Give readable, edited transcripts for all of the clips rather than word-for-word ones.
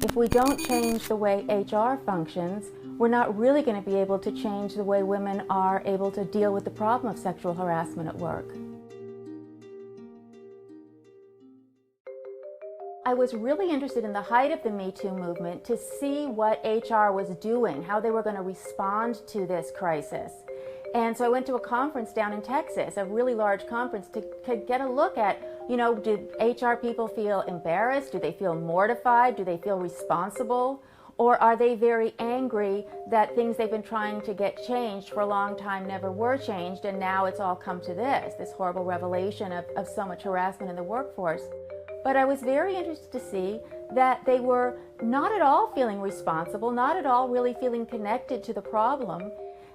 if we don't change the way HR functions, we're not really going to be able to change the way women are able to deal with the problem of sexual harassment at work. I was really interested in the height of the MeToo movement to see what HR was doing, how they were going to respond to this crisis. And so I went to a conference down in Texas, a really large conference, to get a look at, do HR people feel embarrassed? Do they feel mortified? Do they feel responsible? Or are they very angry that things they've been trying to get changed for a long time never were changed, and now it's all come to this horrible revelation of so much harassment in the workforce? But I was very interested to see that they were not at all feeling responsible, not at all really feeling connected to the problem.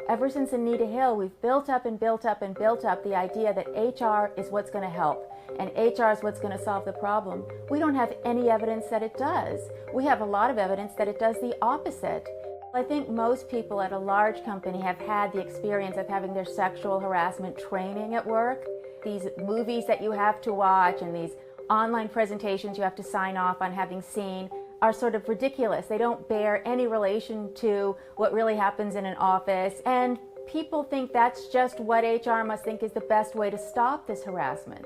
Ever since Anita Hill, we've built up and built up and built up the idea that HR is what's going to help and HR is what's going to solve the problem. We don't have any evidence that it does. We have a lot of evidence that it does the opposite. I think most people at a large company have had the experience of having their sexual harassment training at work. These movies that you have to watch and these online presentations you have to sign off on having seen are sort of ridiculous. They don't bear any relation to what really happens in an office, and people think that's just what HR must think is the best way to stop this harassment.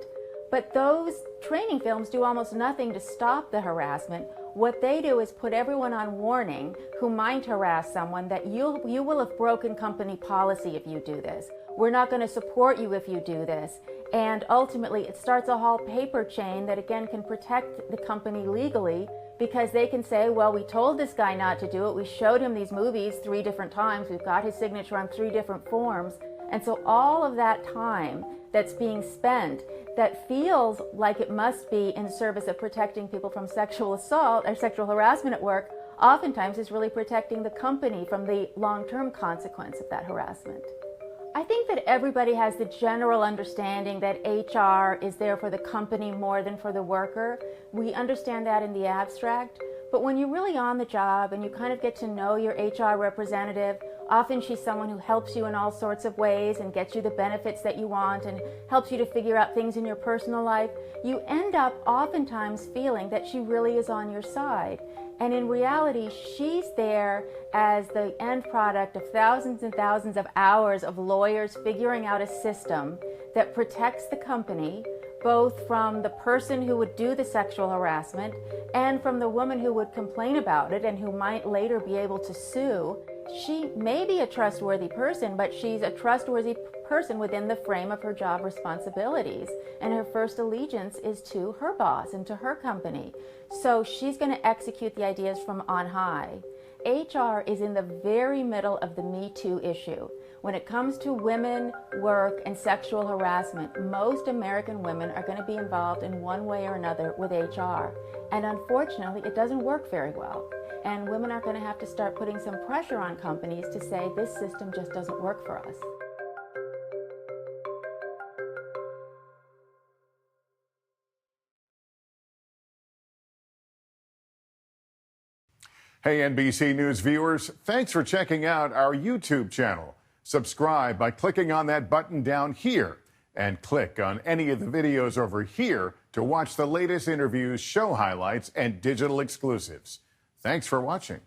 But those training films do almost nothing to stop the harassment. What they do is put everyone on warning who might harass someone that you will have broken company policy if you do this. We're not going to support you if you do this. And ultimately, it starts a whole paper chain that, again, can protect the company legally, because they can say, well, we told this guy not to do it. We showed him these movies 3 different times. We've got his signature on 3 different forms. And so all of that time that's being spent that feels like it must be in service of protecting people from sexual assault or sexual harassment at work, oftentimes is really protecting the company from the long-term consequence of that harassment. I think that everybody has the general understanding that HR is there for the company more than for the worker. We understand that in the abstract, but when you're really on the job and you kind of get to know your HR representative, often she's someone who helps you in all sorts of ways and gets you the benefits that you want and helps you to figure out things in your personal life, you end up oftentimes feeling that she really is on your side. And in reality, she's there as the end product of thousands and thousands of hours of lawyers figuring out a system that protects the company, both from the person who would do the sexual harassment and from the woman who would complain about it and who might later be able to sue. She may be a trustworthy person, but she's a trustworthy person within the frame of her job responsibilities. And her first allegiance is to her boss and to her company. So she's going to execute the ideas from on high. HR is in the very middle of the MeToo issue. When it comes to women, work, and sexual harassment, most American women are going to be involved in one way or another with HR. And unfortunately, it doesn't work very well. And women are going to have to start putting some pressure on companies to say this system just doesn't work for us. Hey, NBC News viewers, thanks for checking out our YouTube channel. Subscribe by clicking on that button down here and click on any of the videos over here to watch the latest interviews, show highlights, and digital exclusives. Thanks for watching.